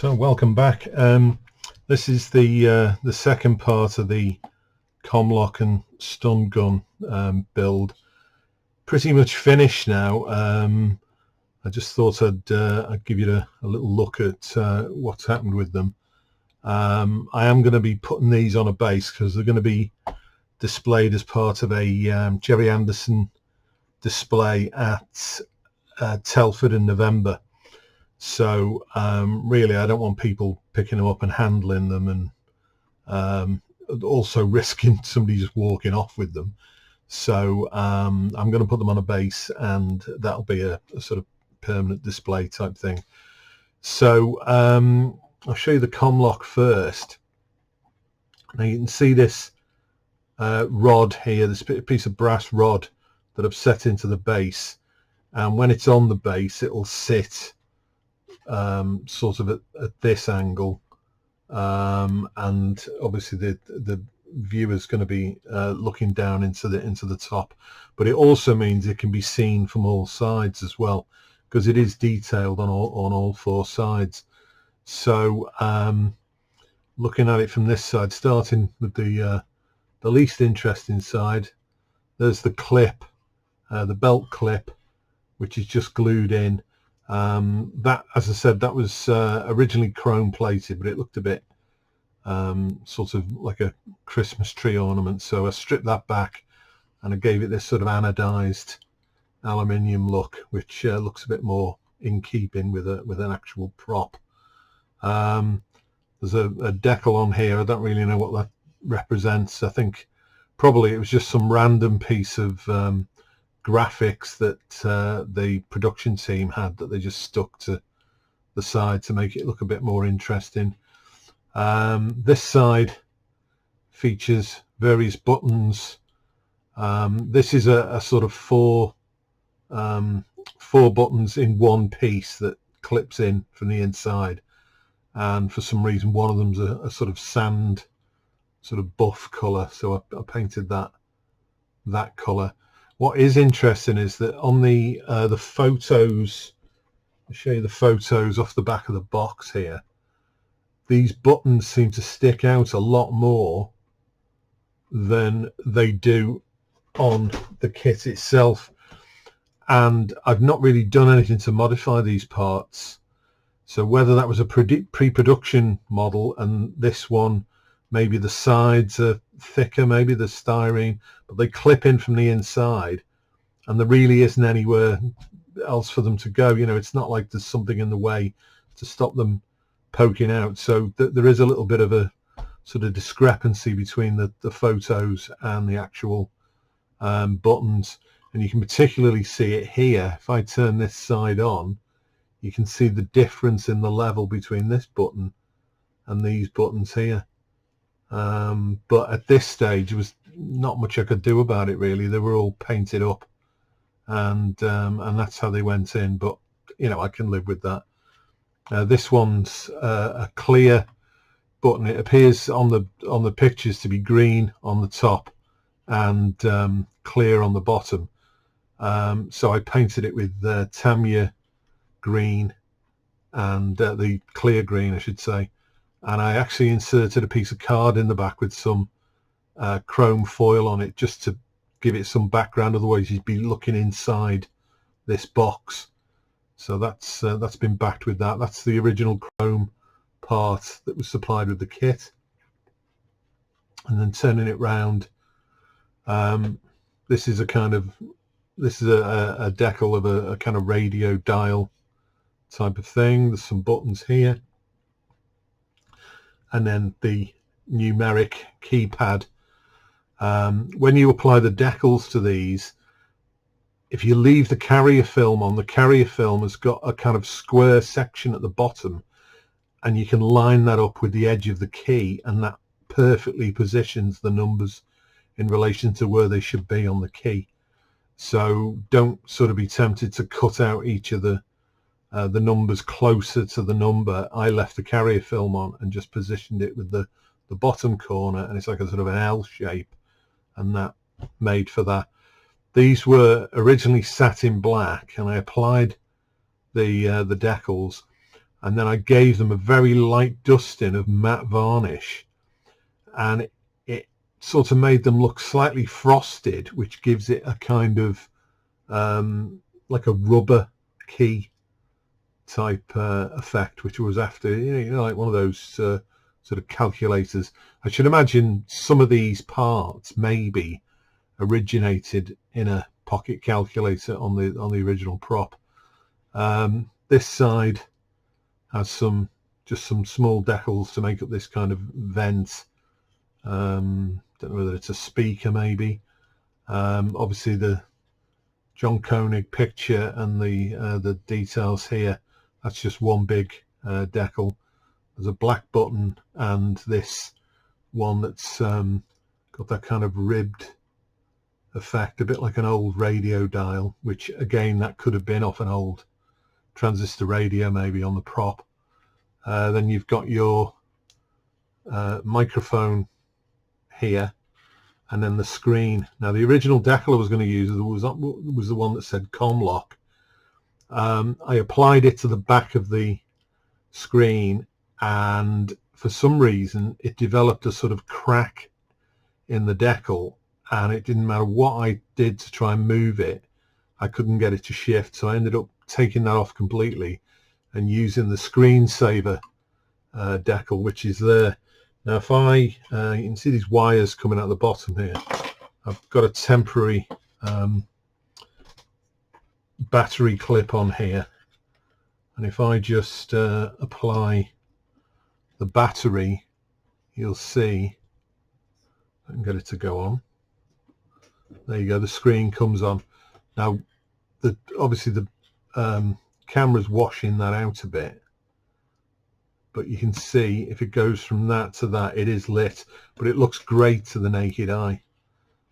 So welcome back. This is the second part of the Commlock and stun gun build. Pretty much finished now. I just thought I'd give you a little look at what's happened with them. I am going to be putting these on a base because they're going to be displayed as part of a Jerry Anderson display at Telford in November. So really, I don't want people picking them up and handling them, and also risking somebody just walking off with them. So I'm going to put them on a base, and that'll be a sort of permanent display type thing. So I'll show you the Commlock first. Now you can see this rod here, this piece of brass rod that I've set into the base, and when it's on the base, it'll sit sort of at this angle, and obviously the viewer's going to be looking down into the top, but it also means it can be seen from all sides as well, because it is detailed on all four sides. So looking at it from this side, starting with the least interesting side, there's the clip, the belt clip, which is just glued in. That, as I said, that was originally chrome plated, but it looked a bit sort of like a Christmas tree ornament, so I stripped that back and I gave it this sort of anodized aluminium look, which looks a bit more in keeping with an actual prop. There's a decal on here. I don't really know what that represents. I think probably it was just some random piece of graphics that the production team had that they just stuck to the side to make it look a bit more interesting. This side features various buttons. This is a sort of four buttons in one piece that clips in from the inside, and for some reason one of them's a sort of sand, sort of buff color, so I painted that color. What is interesting is that on the photos, I'll show you the photos off the back of the box here, these buttons seem to stick out a lot more than they do on the kit itself, and I've not really done anything to modify these parts. So whether that was a pre-production model and this one, maybe the sides are thicker, maybe the styrene, but they clip in from the inside and there really isn't anywhere else for them to go. You know, it's not like there's something in the way to stop them poking out. So there is a little bit of a sort of discrepancy between the photos and the actual buttons, and you can particularly see it here. If I turn this side on, you can see the difference in the level between this button and these buttons here. But at this stage, there was not much I could do about it really. They were all painted up, and that's how they went in. But you know, I can live with that. This one's a clear button. It appears on the pictures to be green on the top and clear on the bottom. So I painted it with Tamiya green and the clear green, I should say. And I actually inserted a piece of card in the back with some chrome foil on it, just to give it some background. Otherwise you'd be looking inside this box. So that's been backed with that. That's the original chrome part that was supplied with the kit. And then turning it round, this is a decal of a kind of radio dial type of thing. There's some buttons here, and then the numeric keypad. When you apply the decals to these, if you leave the carrier film on, the carrier film has got a kind of square section at the bottom, and you can line that up with the edge of the key, and that perfectly positions the numbers in relation to where they should be on the key. So don't sort of be tempted to cut out each of the numbers closer to the number. I left the carrier film on and just positioned it with the bottom corner, and it's like a sort of an L shape, and that made for that. These were originally satin black, and I applied the decals. and then I gave them a very light dusting of matte varnish, and it sort of made them look slightly frosted, which gives it a kind of like a rubber key type effect, which was after, you know, like one of those sort of calculators. I should imagine some of these parts maybe originated in a pocket calculator on the original prop. This side has just some small decals to make up this kind of vent. Don't know whether it's a speaker maybe. Obviously the John Koenig picture and the details here, that's just one big decal. There's a black button and this one that's got that kind of ribbed effect, a bit like an old radio dial, which again, that could have been off an old transistor radio maybe on the prop. Then you've got your microphone here, and then the screen. Now the original decal I was going to use was the one that said Commlock. I applied it to the back of the screen, and for some reason it developed a sort of crack in the decal, and it didn't matter what I did to try and move it, I couldn't get it to shift. So I ended up taking that off completely and using the screensaver decal, which is there. Now if you can see these wires coming out the bottom here, I've got a temporary battery clip on here, and if I just apply the battery, you'll see, I can get it to go on. There you go, the screen comes on. Now obviously the camera's washing that out a bit, but you can see if it goes from that to that, it is lit, but it looks great to the naked eye.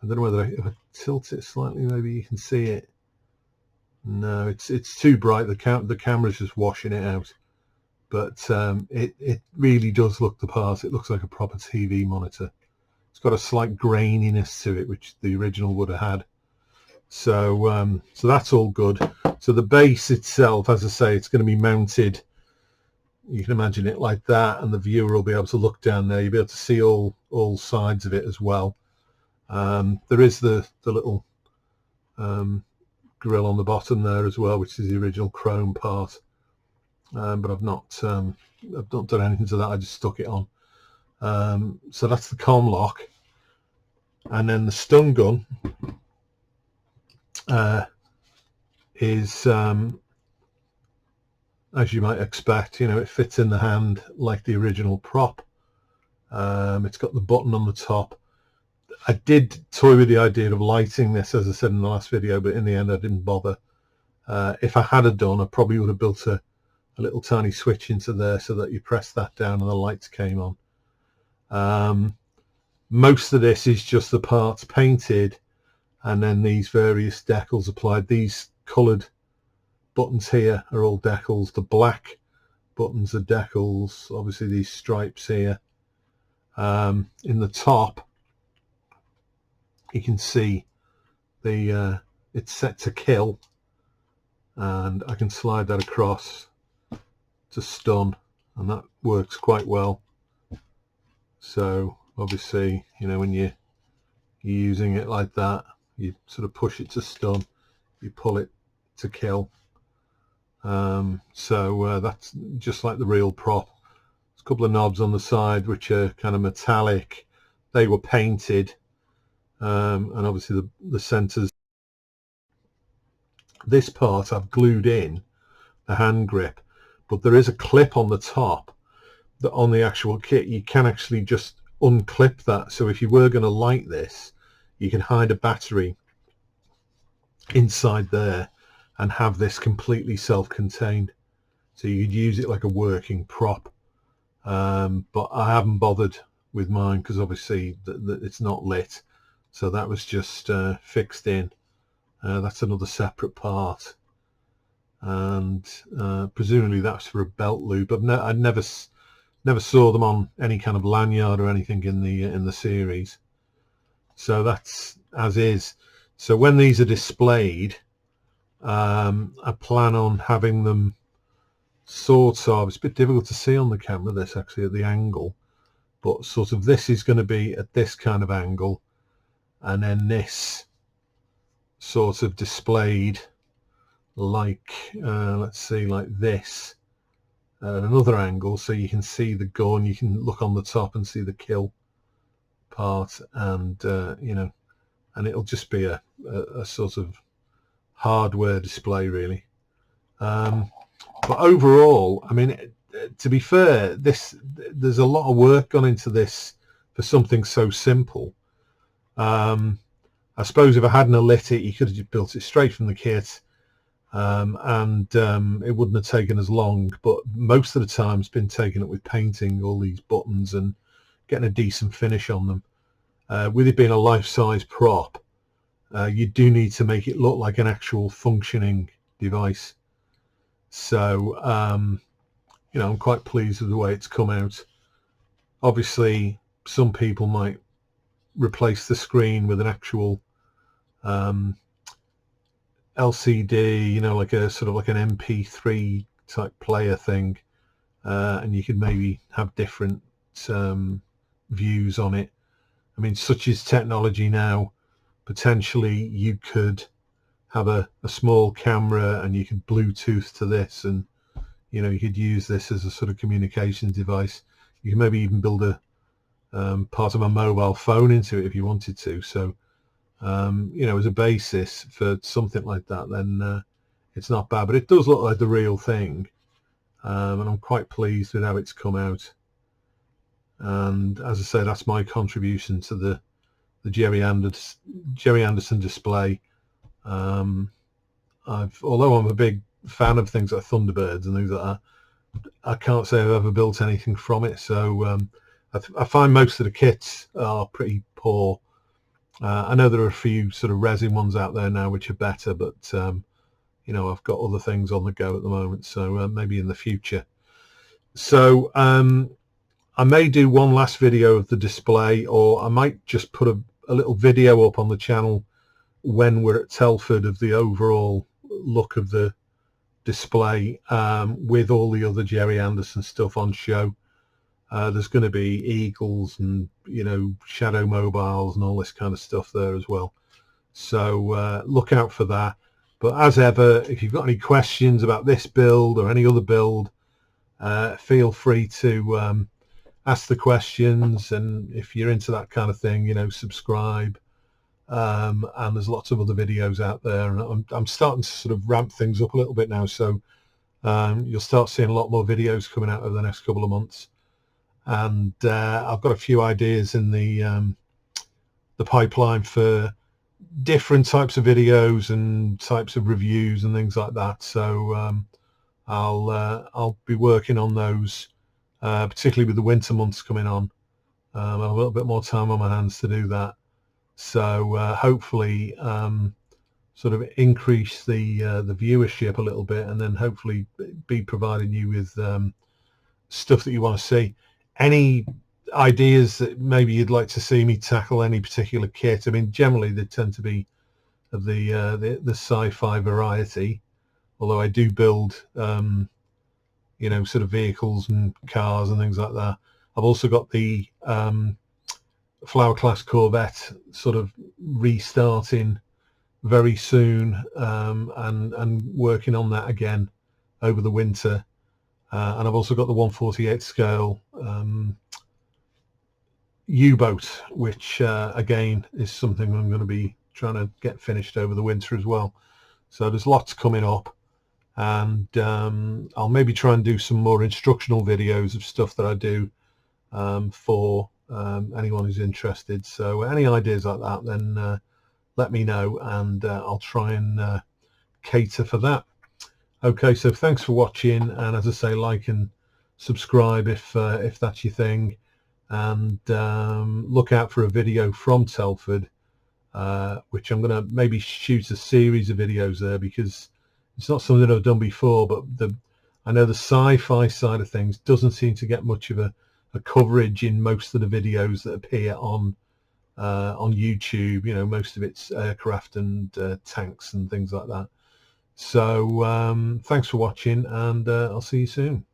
I don't know whether if I tilt it slightly, maybe you can see it. No, it's too bright. The camera's just washing it out, but it really does look the part. It looks like a proper TV monitor. It's got a slight graininess to it, which the original would have had. So so that's all good. So the base itself, as I say, it's going to be mounted. You can imagine it like that, and the viewer will be able to look down there. You'll be able to see all sides of it as well. There is the little grill on the bottom there as well, which is the original chrome part. But I've not done anything to that. I just stuck it on. So that's the Commlock, and then the stun gun is as you might expect, you know, it fits in the hand like the original prop. It's got the button on the top. I did toy with the idea of lighting this, as I said in the last video, but in the end I didn't bother. If I had done, I probably would have built a little tiny switch into there so that you press that down and the lights came on. Most of this is just the parts painted, and then these various decals applied. These coloured buttons here are all decals. The black buttons are decals. Obviously these stripes here. In the top you can see it's set to kill, and I can slide that across to stun, and that works quite well. So obviously, you know, when you're using it like that, you sort of push it to stun, you pull it to kill. So that's just like the real prop. There's a couple of knobs on the side which are kind of metallic. They were painted, and obviously the centers. This part I've glued in the hand grip, but there is a clip on the top that on the actual kit you can actually just unclip that. So if you were going to light this, you can hide a battery inside there and have this completely self-contained, so you could use it like a working prop. But I haven't bothered with mine because obviously it's not lit, so that was just fixed in. That's another separate part, and presumably that's for a belt loop. I never saw them on any kind of lanyard or anything in the series, so that's as is. So when these are displayed, I plan on having them sort of, it's a bit difficult to see on the camera, this actually at the angle, but sort of this is going to be at this kind of angle, and then this sort of displayed like let's see, like this at another angle, so you can see the gun, you can look on the top and see the kill part, and you know, and it'll just be a sort of hardware display really. But overall, I mean, to be fair, there's a lot of work gone into this for something so simple. I suppose if I hadn't lit it, you could have just built it straight from the kit, and it wouldn't have taken as long, but most of the time it's been taken up with painting all these buttons and getting a decent finish on them. With it being a life-size prop, you do need to make it look like an actual functioning device. So you know, I'm quite pleased with the way it's come out. Obviously some people might replace the screen with an actual LCD, you know, like a sort of like an MP3 type player thing, and you could maybe have different views on it. I mean, such is technology now. Potentially you could have a small camera and you could Bluetooth to this, and you know, you could use this as a sort of communications device. You can maybe even build a part of a mobile phone into it if you wanted to. So you know, as a basis for something like that, then it's not bad, but it does look like the real thing, and I'm quite pleased with how it's come out. And as I say, that's my contribution to the Jerry Anderson display. Although I'm a big fan of things like Thunderbirds and things like that, I can't say I've ever built anything from it. So I find most of the kits are pretty poor. I know there are a few sort of resin ones out there now which are better, but you know, I've got other things on the go at the moment, so maybe in the future. So I may do one last video of the display, or I might just put a little video up on the channel when we're at Telford of the overall look of the display, with all the other Jerry Anderson stuff on show. There's going to be Eagles and, you know, Shadow Mobiles and all this kind of stuff there as well. So look out for that. But as ever, if you've got any questions about this build or any other build, feel free to ask the questions. And if you're into that kind of thing, you know, subscribe. And there's lots of other videos out there. And I'm starting to sort of ramp things up a little bit now. So you'll start seeing a lot more videos coming out over the next couple of months. And I've got a few ideas in the pipeline for different types of videos and types of reviews and things like that. So I'll be working on those, particularly with the winter months coming on. I'll have a little bit more time on my hands to do that. So hopefully sort of increase the viewership a little bit, and then hopefully be providing you with stuff that you want to see. Any ideas that maybe you'd like to see me tackle any particular kit? I mean, generally they tend to be of the sci-fi variety, although I do build you know, sort of vehicles and cars and things like that. I've also got the Flower Class Corvette sort of restarting very soon, and working on that again over the winter. And I've also got the 1/48 scale U-boat, which again is something I'm going to be trying to get finished over the winter as well. So there's lots coming up, and I'll maybe try and do some more instructional videos of stuff that I do for anyone who's interested. So any ideas like that, then let me know, and I'll try and cater for that. Okay, so thanks for watching, and as I say, like and subscribe if that's your thing, and look out for a video from Telford, which I'm going to maybe shoot a series of videos there, because it's not something I've done before, but I know the sci-fi side of things doesn't seem to get much of a coverage in most of the videos that appear on YouTube. You know, most of it's aircraft and tanks and things like that. So thanks for watching, and I'll see you soon.